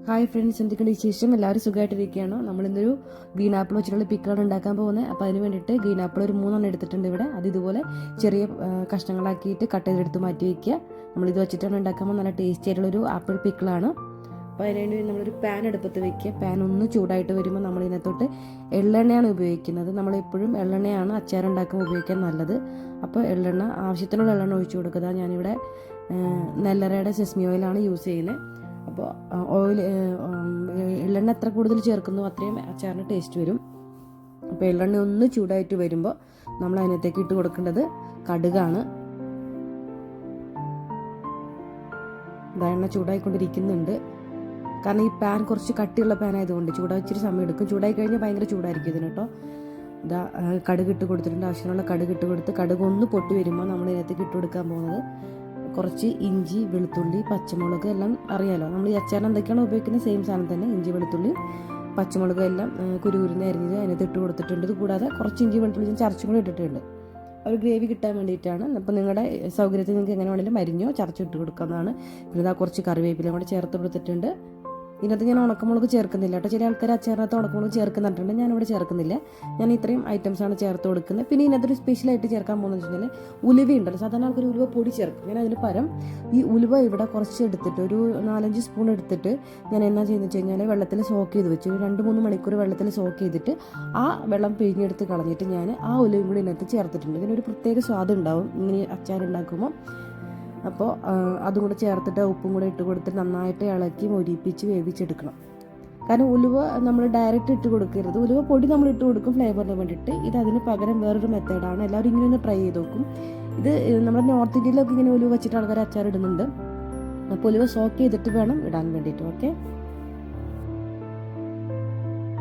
Hi friends, എന്തൊക്കെയാണ് വിശേഷം? എല്ലാവരും സുഖമായിട്ടിരിക്കുകയാണോ? നമ്മളിന്നൊരു ഗ്രീൻ ആപ്പിൾ വെച്ചിട്ടുള്ള പിക്കിളാണ് ഉണ്ടാക്കാൻ പോകുന്നത്. അപ്പോൾ അതിന് വേണ്ടിയിട്ട് ഗ്രീൻ ആപ്പിൾ ഒരു 3 എടുത്തിട്ടുണ്ട് ഇവിടെ. അത് ഇതുപോലെ ചെറിയ കഷ്ണങ്ങളാക്കിയിട്ട് കട്ട് ചെയ്തെടുത്ത് മാറ്റി വയ്ക്കുക. നമ്മളിത് വെച്ചിട്ടാണ് ഉണ്ടാക്കുമ്പോൾ നല്ല ടേസ്റ്റി ആയിട്ടുള്ളൊരു ആപ്പിൾ പിക്കിളാണ്. അപ്പോൾ അതിനുവേണ്ടി നമ്മളൊരു പാൻ അടുപ്പത്ത് വയ്ക്കുക. പാൻ ഒന്ന് ചൂടായിട്ട് വരുമ്പോൾ നമ്മൾ ഇതിനകത്തോട്ട് എള്ളെണ്ണയാണ് ഉപയോഗിക്കുന്നത്. നമ്മളെപ്പോഴും എള്ളെണ്ണയാണ് അച്ചാറുണ്ടാക്കുമ്പോൾ ഉപയോഗിക്കാൻ നല്ലത്. അപ്പോൾ എള്ളെണ്ണ ആവശ്യത്തിനുള്ള എള്ളെണ്ണ ഒഴിച്ചു കൊടുക്കുക. ഞാനിവിടെ നെല്ലറയുടെ സെസ്മി ഓയിലാണ് യൂസ് ചെയ്യുന്നത്. അപ്പോൾ ഓയിൽ എള്ളെണ്ണ എത്ര കൂടുതൽ ചേർക്കുന്നു അത്രയും അച്ചാറിന് ടേസ്റ്റ് വരും. അപ്പോൾ എള്ളെണ്ണ ഒന്ന് ചൂടായിട്ട് വരുമ്പോൾ നമ്മൾ അതിനകത്തേക്ക് ഇട്ട് കൊടുക്കേണ്ടത് കടുകാണ്. എണ്ണ ചൂടായിക്കൊണ്ടിരിക്കുന്നുണ്ട്. കാരണം ഈ പാൻ കുറച്ച് കട്ടിയുള്ള പാൻ ആയതുകൊണ്ട് ചൂടായിച്ചിരി സമയം എടുക്കും. ചൂടായി കഴിഞ്ഞാൽ ഭയങ്കര ചൂടായിരിക്കും ഇതിന് കേട്ടോ. കടുക് ഇട്ട് കൊടുത്തിട്ടുണ്ട്. ആവശ്യത്തിനുള്ള കടുക് ഇട്ട് കൊടുത്ത് കടുക് ഒന്ന് പൊട്ടി വരുമ്പോൾ നമ്മൾ ഇതിനകത്തേക്ക് ഇട്ട് കൊടുക്കാൻ പോകുന്നത് കുറച്ച് ഇഞ്ചി, വെളുത്തുള്ളി, പച്ചമുളക് എല്ലാം അറിയാലോ. നമ്മൾ ഈ അച്ചാറിന് എന്തൊക്കെയാണോ ഉപയോഗിക്കുന്നത് സെയിം സാധനം തന്നെ. ഇഞ്ചി, വെളുത്തുള്ളി, പച്ചമുളക് എല്ലാം കുരുകുരുന്ന് അരിഞ്ഞത് അതിനകത്ത് ഇട്ട് കൊടുത്തിട്ടുണ്ട്. ഇത് കൂടാതെ കുറച്ച് ഇഞ്ചി, വെളുത്തുള്ളി ചതച്ചും കൂടി ഇട്ടിട്ടുണ്ട്. ഒരു ഗ്രേവി കിട്ടാൻ വേണ്ടിയിട്ടാണ്. അപ്പോൾ നിങ്ങളുടെ സൗകര്യത്തിൽ നിങ്ങൾക്ക് എങ്ങനെ വേണമെങ്കിലും അരിഞ്ഞോ ചതച്ചിട്ട് കൊടുക്കാവുന്നതാണ്. പിന്നെ കുറച്ച് കറിവേപ്പിലയും കൂടെ ചേർത്ത് കൊടുത്തിട്ടുണ്ട്. ഇതിനകത്ത് ഞാൻ ഉണക്കമുളക് ചേർക്കുന്നില്ല കേട്ടോ. ചില ആൾക്കാർ അച്ചാറിനകത്ത് ഉണക്കമുളക് ചേർക്കുന്നുണ്ട്. ഞാനിവിടെ ചേർക്കുന്നില്ല. ഞാൻ ഇത്രയും ഐറ്റംസാണ് ചേർത്ത് കൊടുക്കുന്നത്. പിന്നെ ഇതിനകത്തൊരു സ്പെഷ്യലായിട്ട് ചേർക്കാൻ പോകുന്നത് വെച്ചാൽ ഉലുവ ഉണ്ടല്ലോ. സാധാരണ ആൾക്കാർ ഉലുവ പൊടി ചേർക്കും. ഞാൻ അതിന് പകരം ഈ ഉലുവ ഇവിടെ കുറച്ച് എടുത്തിട്ട് ഒരു 4-5 സ്പൂൺ എടുത്തിട്ട് ഞാൻ എന്നാ ചെയ്യുന്നത് വെച്ച് കഴിഞ്ഞാൽ വെള്ളത്തിൽ സോക്ക് ചെയ്ത് വെച്ചു. ഒരു 2-3 മണിക്കൂർ വെള്ളത്തിൽ സോക്ക് ചെയ്തിട്ട് ആ വെള്ളം പിഴിഞ്ഞെടുത്ത് കളഞ്ഞിട്ട് ഞാൻ ആ ഉലുവയും കൂടി ഇതിനകത്ത് ചേർത്തിട്ടുണ്ട്. ഇതിനൊരു പ്രത്യേക സ്വാദം ഉണ്ടാവും ഇങ്ങനെ അച്ചാറുണ്ടാക്കുമ്പോൾ. അപ്പോൾ അതും കൂടെ ചേർത്തിട്ട് ഉപ്പും കൂടെ ഇട്ട് കൊടുത്തിട്ട് നന്നായിട്ട് ഇളക്കി മൊരിപ്പിച്ച് വേവിച്ചെടുക്കണം. കാരണം ഉലുവ നമ്മൾ ഡയറക്റ്റ് ഇട്ട് കൊടുക്കരുത്. ഉലുവ പൊടി നമ്മൾ ഇട്ട് കൊടുക്കും ഫ്ലേവറിന് വേണ്ടിയിട്ട്. ഇത് അതിന് പകരം വേറൊരു മെത്തേഡാണ്. എല്ലാവരും ഇങ്ങനെ ഒന്ന് ട്രൈ ചെയ്ത് നോക്കും. ഇത് നമ്മുടെ നോർത്ത് ഇന്ത്യയിലൊക്കെ ഇങ്ങനെ ഉലുവ വെച്ചിട്ട് ആൾക്കാർ അച്ചാർ ഇടുന്നുണ്ട്. അപ്പോൾ ഉലുവ സോക്ക് ചെയ്തിട്ട് വേണം ഇടാൻ വേണ്ടിയിട്ട്. ഓക്കെ,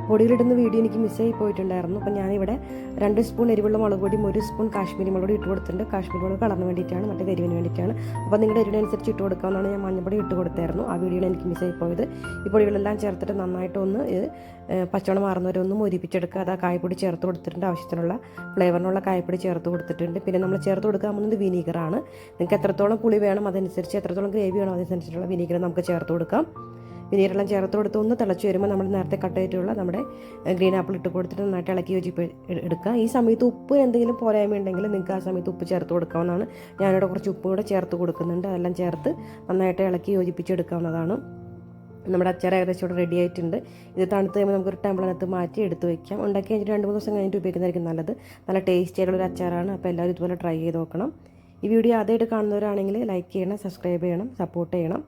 പൊടിയിലിടുന്ന വീഡിയോ എനിക്ക് മിസ്സായി പോയിട്ടുണ്ടായിരുന്നു. അപ്പോൾ ഞാനിവിടെ 2 സ്പൂൺ എരിവുള്ള മുളക് പൊടിയും 1 സ്പൂൺ കാശ്മീരി മുളക് പൊടി ഇട്ട് കൊടുത്തിട്ടുണ്ട്. കാശ്മീരി മുളക് കളറിന് വേണ്ടിയിട്ടാണ്, മറ്റേ എരിവിന് വേണ്ടിയിട്ടാണ്. അപ്പോൾ നിങ്ങളുടെ എരിവിനനുസരിച്ച് ഇട്ട് കൊടുക്കാവുന്നതാണ്. ഞാൻ മഞ്ഞൾപ്പൊടി ഇട്ട് കൊടുത്തായിരുന്നു. ആ വീഡിയോ എനിക്ക് മിസ്സായി പോയത്. ഈ പൊടികളെല്ലാം ചേർത്തിട്ട് നന്നായിട്ടൊന്ന് പച്ചവണം മാറുന്നവരെ ഒന്ന് മൊരിപ്പിച്ചെടുക്കുക. അത് ആ കായപ്പൊടി ചേർത്ത് കൊടുത്തിട്ടുണ്ട്. ആവശ്യത്തിനുള്ള ഫ്ലേവറിനുള്ള കായപ്പൊടി ചേർത്ത് കൊടുത്തിട്ടുണ്ട്. പിന്നെ നമ്മൾ ചേർത്ത് കൊടുക്കാൻ പോകുന്നത് വിനീഗറാണ്. നിങ്ങൾക്ക് എത്രത്തോളം പുളി വേണം അതനുസരിച്ച്, എത്രത്തോളം ഗ്രേവി വേണം അതനുസരിച്ചുള്ള വിനീഗർ നമുക്ക് ചേർത്ത് കൊടുക്കാം. വിനീരെല്ലാം ചേർത്ത് കൊടുത്ത് ഒന്ന് തിളച്ച് വരുമ്പോൾ നമ്മൾ നേരത്തെ കട്ട് ചെയ്തിട്ടുള്ള നമ്മുടെ ഗ്രീൻ ആപ്പിൾ ഇട്ട് കൊടുത്തിട്ട് നന്നായിട്ട് ഇളക്കി യോജിപ്പ് എടുക്കുക. ഈ സമയത്ത് ഉപ്പ് എന്തെങ്കിലും പോരായ്മ ഉണ്ടെങ്കിൽ നിങ്ങൾക്ക് ആ സമയത്ത് ഉപ്പ് ചേർത്ത് കൊടുക്കാവുന്നതാണ്. ഞാനിവിടെ കുറച്ച് ഉപ്പ് കൂടെ ചേർത്ത് കൊടുക്കുന്നുണ്ട്. അതെല്ലാം ചേർത്ത് നന്നായിട്ട് ഇളക്കി യോജിപ്പിച്ചെടുക്കാവുന്നതാണ്. നമ്മുടെ അച്ചാർ ഏകദേശം ഇവിടെ റെഡി ആയിട്ടുണ്ട്. ഇത് തണുത്ത് കഴിയുമ്പോൾ നമുക്കൊരു ടംബ്ലറിനകത്ത് മാറ്റി എടുത്ത് വയ്ക്കാം. ഉണ്ടാക്കി കഴിഞ്ഞിട്ട് 2-3 ദിവസം കഴിഞ്ഞിട്ട് ഉപയോഗിക്കുന്നതായിരിക്കും നല്ലത്. നല്ല ടേസ്റ്റി ആയിട്ടുള്ളൊരു അച്ചാറാണ്. അപ്പോൾ എല്ലാവരും ഇതുപോലെ ട്രൈ ചെയ്ത് നോക്കണം. ഈ വീഡിയോ ആദ്യമായിട്ട് കാണുന്നവരാണെങ്കിൽ ലൈക്ക് ചെയ്യണം, സബ്സ്ക്രൈബ് ചെയ്യണം, സപ്പോർട്ട് ചെയ്യണം.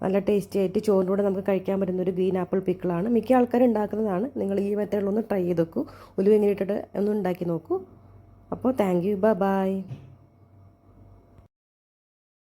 നല്ല ടേസ്റ്റി ആയിട്ട് ചോറിൻ്റെ കൂടെ നമുക്ക് കഴിക്കാൻ പറ്റുന്ന ഒരു ഗ്രീൻ ആപ്പിൾ പിക്കിളാണ്. മിക്ക ആൾക്കാരും ഉണ്ടാക്കുന്നതാണ്. നിങ്ങൾ ഈ മെത്തേഡിലൊന്ന് ട്രൈ ചെയ്ത് നോക്കൂ. ഉലുവ ഇങ്ങനെ ഇട്ടിട്ട് ഒന്ന് ഉണ്ടാക്കി നോക്കൂ. അപ്പോൾ താങ്ക് യു, ബൈ.